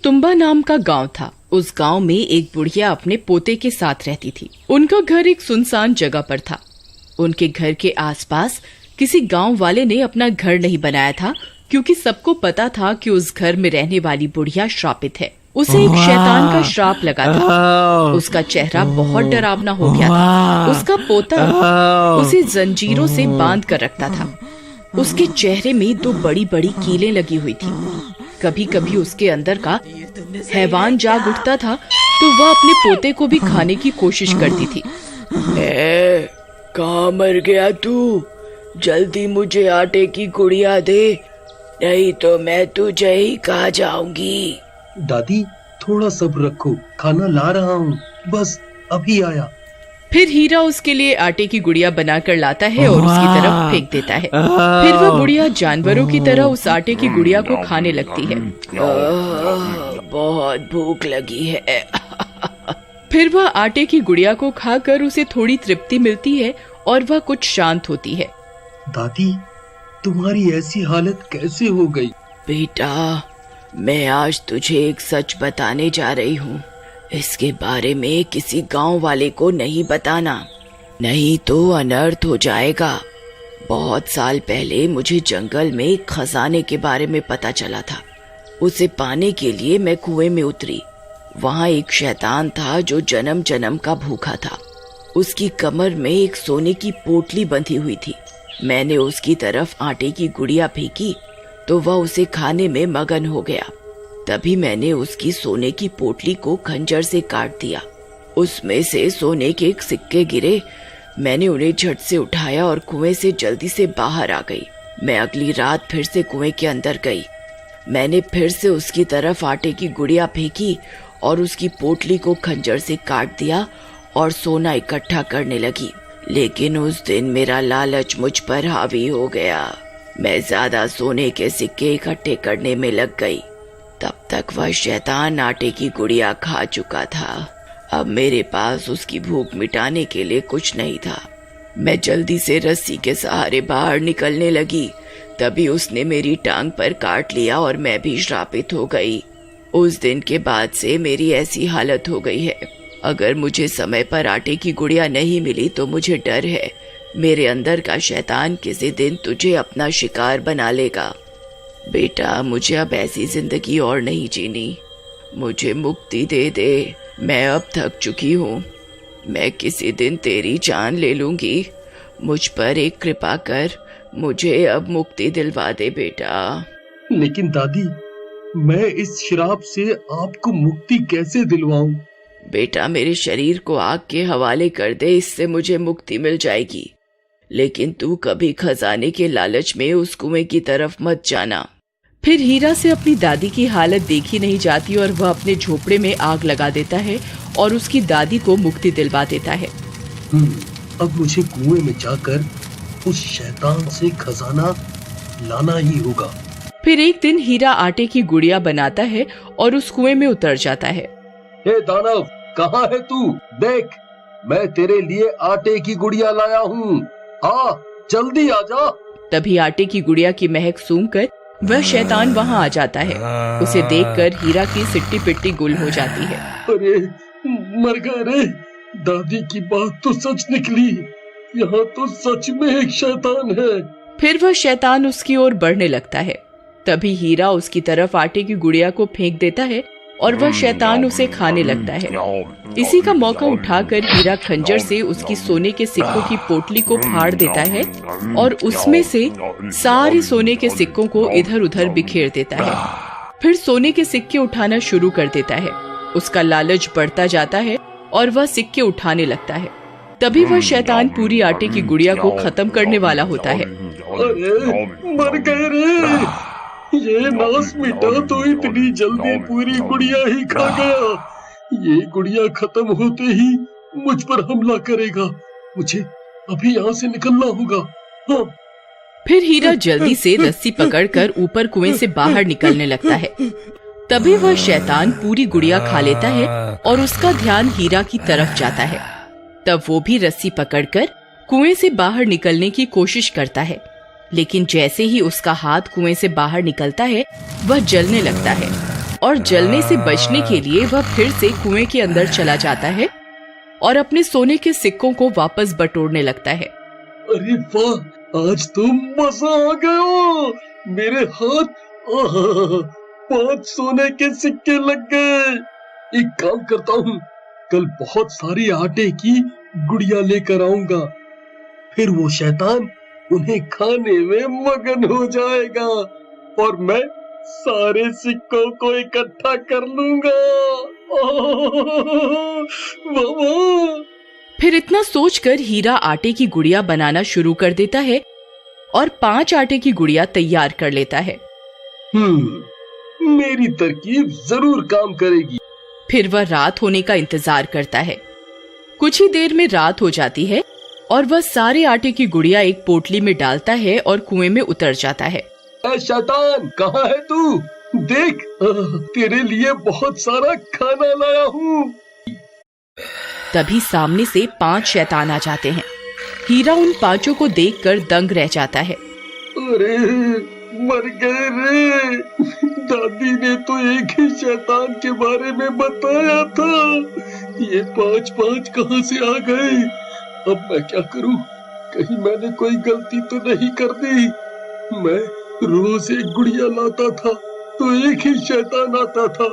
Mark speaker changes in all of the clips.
Speaker 1: तुम्बा नाम का गांव था। उस गांव में एक बुढ़िया अपने पोते के साथ रहती थी। उनका घर एक सुनसान जगह पर था। उनके घर के आसपास किसी गांव वाले ने अपना घर नहीं बनाया था, क्योंकि सबको पता था कि उस घर में रहने वाली बुढ़िया श्रापित है। उसे एक शैतान का श्राप लगा था। उसका चेहरा बहुत डरावना हो गया था। उसका पोता उसे जंजीरों से बांध कर रखता था। उसके चेहरे में 2 बड़ी बड़ी कीलें लगी हुई थी। कभी कभी उसके अंदर का हैवान जाग उठता था तो वह अपने पोते को भी खाने की कोशिश करती थी।
Speaker 2: कहाँ मर गया तू? जल्दी मुझे आटे की गुड़िया दे, नहीं तो मैं तुझे ही खा जाऊंगी।
Speaker 3: दादी थोड़ा सब्र रखो, खाना ला रहा हूँ, बस अभी आया।
Speaker 1: फिर हीरा उसके लिए आटे की गुड़िया बनाकर लाता है और उसकी तरफ फेंक देता है। फिर वह बुढ़िया जानवरों की तरह उस आटे की गुड़िया को खाने लगती है।
Speaker 2: बहुत भूख लगी है।
Speaker 1: फिर वह आटे की गुड़िया को खाकर उसे थोड़ी तृप्ति मिलती है और वह कुछ शांत होती है।
Speaker 3: दादी तुम्हारी ऐसी हालत कैसे हो गई?
Speaker 2: बेटा, मैं आज तुझे एक सच बताने जा रही हूँ। इसके बारे में किसी गांव वाले को नहीं बताना, नहीं तो अनर्थ हो जाएगा। बहुत साल पहले मुझे जंगल में एक खजाने के बारे में पता चला था। उसे पाने के लिए मैं कुएं में उतरी। वहाँ एक शैतान था जो जन्म जन्म का भूखा था। उसकी कमर में एक सोने की पोटली बंधी हुई थी। मैंने उसकी तरफ आटे की गुड़िया फेंकी तो वह उसे खाने में मगन हो गया। तभी मैंने उसकी सोने की पोटली को खंजर से काट दिया। उसमें से सोने के सिक्के गिरे। मैंने उन्हें झट से उठाया और कुएं से जल्दी से बाहर आ गई। मैं अगली रात फिर से कुएं के अंदर गई। मैंने फिर से उसकी तरफ आटे की गुड़िया फेंकी और उसकी पोटली को खंजर से काट दिया और सोना इकट्ठा करने लगी। लेकिन उस दिन मेरा लालच मुझ पर हावी हो गया। मैं ज्यादा सोने के सिक्के इकट्ठे करने में लग गई। तब तक वह शैतान आटे की गुड़िया खा चुका था। अब मेरे पास उसकी भूख मिटाने के लिए कुछ नहीं था। मैं जल्दी से रस्सी के सहारे बाहर निकलने लगी। तभी उसने मेरी टांग पर काट लिया और मैं भी श्रापित हो गई। उस दिन के बाद से मेरी ऐसी हालत हो गई है। अगर मुझे समय पर आटे की गुड़िया नहीं मिली तो मुझे डर है मेरे अंदर का शैतान किसी दिन तुझे अपना शिकार बना लेगा। बेटा, मुझे अब ऐसी जिंदगी और नहीं जीनी। मुझे मुक्ति दे दे। मैं अब थक चुकी हूँ। मैं किसी दिन तेरी जान ले लूंगी। मुझ पर एक कृपा कर, मुझे अब मुक्ति दिलवा दे बेटा।
Speaker 3: लेकिन दादी, मैं इस श्राप से आपको मुक्ति कैसे दिलवाऊं?
Speaker 2: बेटा, मेरे शरीर को आग के हवाले कर दे, इससे मुझे मुक्ति मिल जाएगी। लेकिन तू कभी खजाने के लालच में उस कुएं की तरफ मत जाना।
Speaker 1: फिर हीरा से अपनी दादी की हालत देखी नहीं जाती और वह अपने झोपड़े में आग लगा देता है और उसकी दादी को मुक्ति दिलवा देता है।
Speaker 3: अब मुझे कुएं में जाकर उस शैतान से खजाना लाना ही होगा।
Speaker 1: फिर एक दिन हीरा आटे की गुड़िया बनाता है और उस कुएं में उतर जाता है।
Speaker 3: हे दानव, कहाँ है तू? देख, मैं तेरे लिए आटे की गुड़िया लाया हूँ। हाँ, जल्दी आ जा।
Speaker 1: तभी आटे की गुड़िया की महक सूंघकर वह शैतान वहाँ आ जाता है। उसे देखकर हीरा की सिट्टी पिट्टी गुल हो जाती है।
Speaker 3: अरे मर गए रे। दादी की बात तो सच निकली। यहाँ तो सच में एक शैतान है।
Speaker 1: फिर वह शैतान उसकी ओर बढ़ने लगता है। तभी हीरा उसकी तरफ आटे की गुड़िया को फेंक देता है और वह शैतान उसे खाने लगता है। इसी का मौका उठाकर हीरा खंजर से उसकी सोने के सिक्कों की पोटली को फाड़ देता है और उसमें से सारे सोने के सिक्कों को इधर उधर बिखेर देता है। फिर सोने के सिक्के उठाना शुरू कर देता है। उसका लालच बढ़ता जाता है और वह सिक्के उठाने लगता है। तभी वह शैतान पूरी आटे की गुड़िया को खत्म करने वाला होता है।
Speaker 3: अरे मर गए रे। ये नास मिटा तो इतनी जल्दी पूरी गुड़िया ही खा गया। ये गुड़िया खत्म होते ही मुझ पर हमला करेगा। मुझे अभी यहाँ से निकलना होगा। हाँ।
Speaker 1: फिर हीरा जल्दी से रस्सी पकड़कर ऊपर कुएं से बाहर निकलने लगता है। तभी वह शैतान पूरी गुड़िया खा लेता है और उसका ध्यान हीरा की तरफ जाता है। तब वो भी रस्सी पकड़कर कुएं से बाहर निकलने की कोशिश करता है। लेकिन जैसे ही उसका हाथ कुएं से बाहर निकलता है वह जलने लगता है और जलने से बचने के लिए वह फिर से कुएं के अंदर चला जाता है और अपने सोने के सिक्कों को वापस बटोरने लगता है।
Speaker 3: अरे वाह, आज तो मजा आ गया। मेरे हाथ 5 सोने के सिक्के लग गए। एक काम करता हूँ, कल बहुत सारी आटे की गुड़िया लेकर आऊंगा, फिर वो शैतान उन्हें खाने में मगन हो जाएगा और मैं सारे सिक्कों को इकट्ठा कर लूंगा।
Speaker 1: फिर इतना सोचकर हीरा आटे की गुड़िया बनाना शुरू कर देता है और 5 आटे की गुड़िया तैयार कर लेता है।
Speaker 3: मेरी तरकीब जरूर काम करेगी।
Speaker 1: फिर वह रात होने का इंतजार करता है। कुछ ही देर में रात हो जाती है और वह सारे आटे की गुड़िया एक पोटली में डालता है और कुएं में उतर जाता है।
Speaker 3: शैतान, कहाँ है तू? देख, तेरे लिए बहुत सारा खाना लाया हूँ।
Speaker 1: तभी सामने से 5 शैतान आ जाते हैं। हीरा उन 5 को देखकर दंग रह जाता है।
Speaker 3: अरे मर गए रे, दादी ने तो एक ही शैतान के बारे में बताया था। ये 5 कहाँ से आ गए? अब मैं क्या करूं? कहीं मैंने कोई गलती तो नहीं कर दी? मैं रोज एक गुड़िया लाता था तो एक ही शैतान आता था।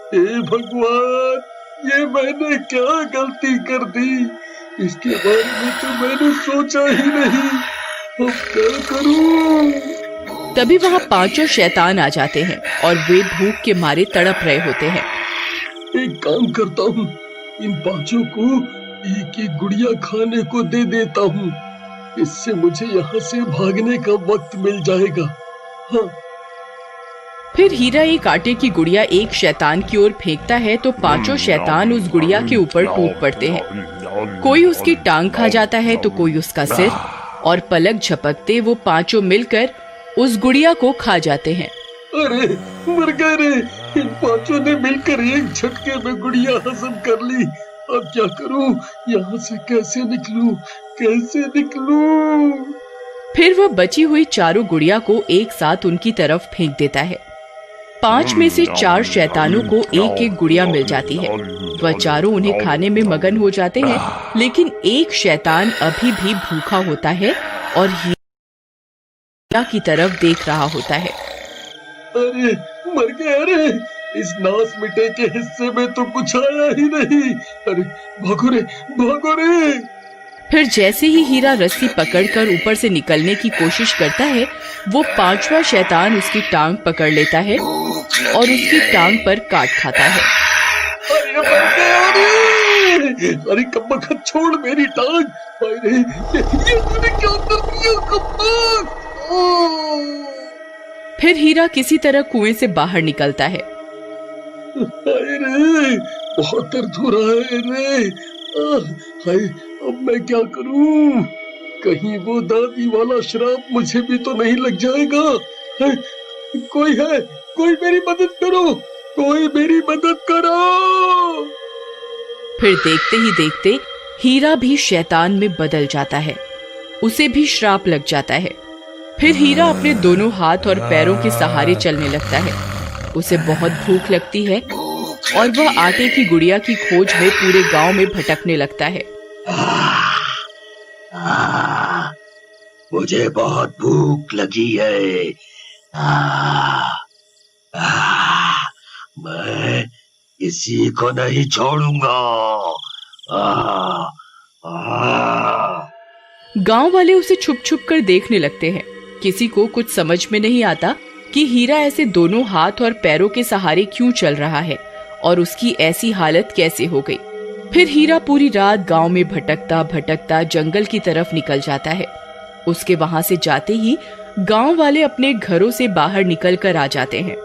Speaker 3: हे भगवान, ये मैंने क्या गलती कर दी? इसके बारे में तो मैंने सोचा ही नहीं। अब क्या करूं?
Speaker 1: तभी वहाँ 5 शैतान आ जाते हैं और वे भूख के मारे तड़प रहे होते हैं।
Speaker 3: एक काम करता हूँ, इन 5 को एक एक गुड़िया खाने को दे देता हूँ। इससे मुझे यहाँ से भागने का वक्त मिल जाएगा। हाँ।
Speaker 1: फिर हीरा एक आटे की गुड़िया एक शैतान की ओर फेंकता है तो 5 शैतान उस गुड़िया के ऊपर टूट पड़ते हैं। कोई उसकी टांग खा जाता है तो कोई उसका सिर, और पलक झपकते वो 5 मिलकर उस गुड़िया को खा जाते हैं।
Speaker 3: अरे मर गए रे, इन 5 ने मिलकर एक झटके में गुड़िया हजम कर ली। अब क्या करूं? यहाँ से कैसे निकलूं?
Speaker 1: फिर वह बची हुई 4 गुड़िया को एक साथ उनकी तरफ फेंक देता है। 5 में से 4 शैतानों को एक एक गुड़िया मिल जाती है। वह 4 उन्हें खाने में मगन हो जाते हैं, लेकिन एक शैतान अभी भी भूखा होता है और हीरा की तरफ देख रहा होता है।
Speaker 3: अरे मर गया रे, इस नास मिटे के हिस्से में तो कुछ आया ही नहीं। अरे भागो रे।
Speaker 1: फिर जैसे ही हीरा रस्सी पकड़कर ऊपर से निकलने की कोशिश करता है, वो 5वां शैतान उसकी टांग पकड़ लेता है और उसकी टांग पर काट खाता है।
Speaker 3: अरे कब्बा, छोड़ मेरी टांग। अरे ये तूने क्या कर दिया कब्बा?
Speaker 1: फिर हीरा किसी तरह कुएं से बाहर निकलता है।
Speaker 3: अरे बहुत दर्द हो रहा है रे। हाय, अब मैं क्या करूं? कहीं वो दादी वाला श्राप मुझे भी तो नहीं लग जाएगा? कोई है? कोई मेरी मदद करो।
Speaker 1: फिर देखते ही देखते हीरा भी शैतान में बदल जाता है। उसे भी श्राप लग जाता है। फिर हीरा अपने दोनों हाथ और पैरों के सहारे चलने लगता है। उसे बहुत भूख लगती है और वह आटे की गुड़िया की खोज में पूरे गांव में भटकने लगता है।
Speaker 3: मुझे बहुत भूख लगी है। मैं किसी को नहीं छोड़ूंगा।
Speaker 1: गांव वाले उसे छुप छुप कर देखने लगते हैं। किसी को कुछ समझ में नहीं आता कि हीरा ऐसे दोनों हाथ और पैरों के सहारे क्यों चल रहा है और उसकी ऐसी हालत कैसे हो गई। फिर हीरा पूरी रात गांव में भटकता भटकता जंगल की तरफ निकल जाता है। उसके वहां से जाते ही गांव वाले अपने घरों से बाहर निकल कर आ जाते हैं।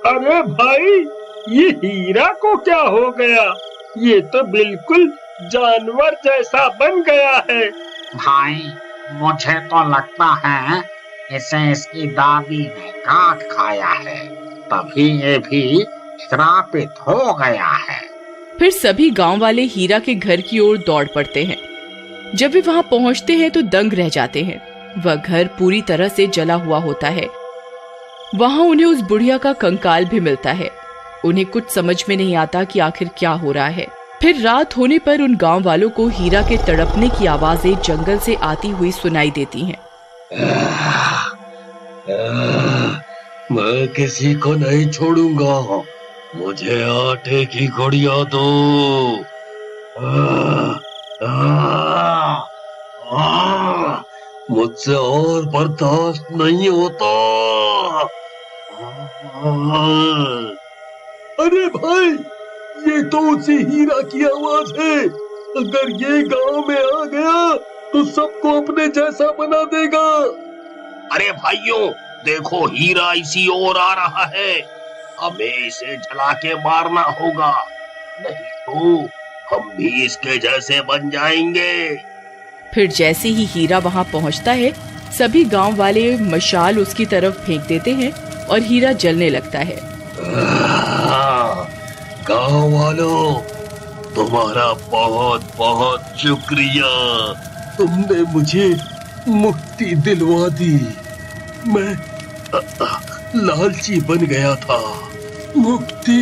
Speaker 4: अरे भाई, ये हीरा को क्या हो गया? ये तो बिल्कुल जानवर जैसा बन गया है।
Speaker 5: भाई, मुझे तो लगता है इसे इसकी दादी ने काट खाया है, तभी ये भी श्रापित हो गया है।
Speaker 1: फिर सभी गांव वाले हीरा के घर की ओर दौड़ पड़ते हैं। जब वे वहां पहुंचते हैं तो दंग रह जाते हैं। वह घर पूरी तरह से जला हुआ होता है। वहां उन्हें उस बुढ़िया का कंकाल भी मिलता है। उन्हें कुछ समझ में नहीं आता कि आखिर क्या हो रहा है। फिर रात होने पर उन गांव वालों को हीरा के तड़पने की आवाजें जंगल से आती हुई सुनाई देती हैं।
Speaker 3: मैं किसी को नहीं छोड़ूंगा, मुझे आटे की गुड़िया दो। मुझसे और बर्दाश्त नहीं होता। अरे भाई, ये तो उसी हीरा की आवाज है। अगर ये गांव में आ गया तो सबको अपने जैसा बना देगा।
Speaker 4: अरे भाइयों, देखो हीरा इसी ओर आ रहा है। हमें इसे जला के मारना होगा, नहीं तो हम भी इसके जैसे बन जाएंगे।
Speaker 1: फिर जैसे ही हीरा वहां पहुंचता है, सभी गांव वाले मशाल उसकी तरफ फेंक देते हैं और हीरा जलने लगता है।
Speaker 3: गांव वालों, तुम्हारा बहुत बहुत शुक्रिया। तुमने मुझे मुक्ति दिलवा दी। मैं लालची बन गया था। मुक्ति।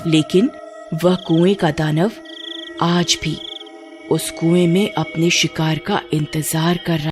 Speaker 1: लेकिन वह कुएं का दानव आज भी उस कुएं में अपने शिकार का इंतजार कर रहा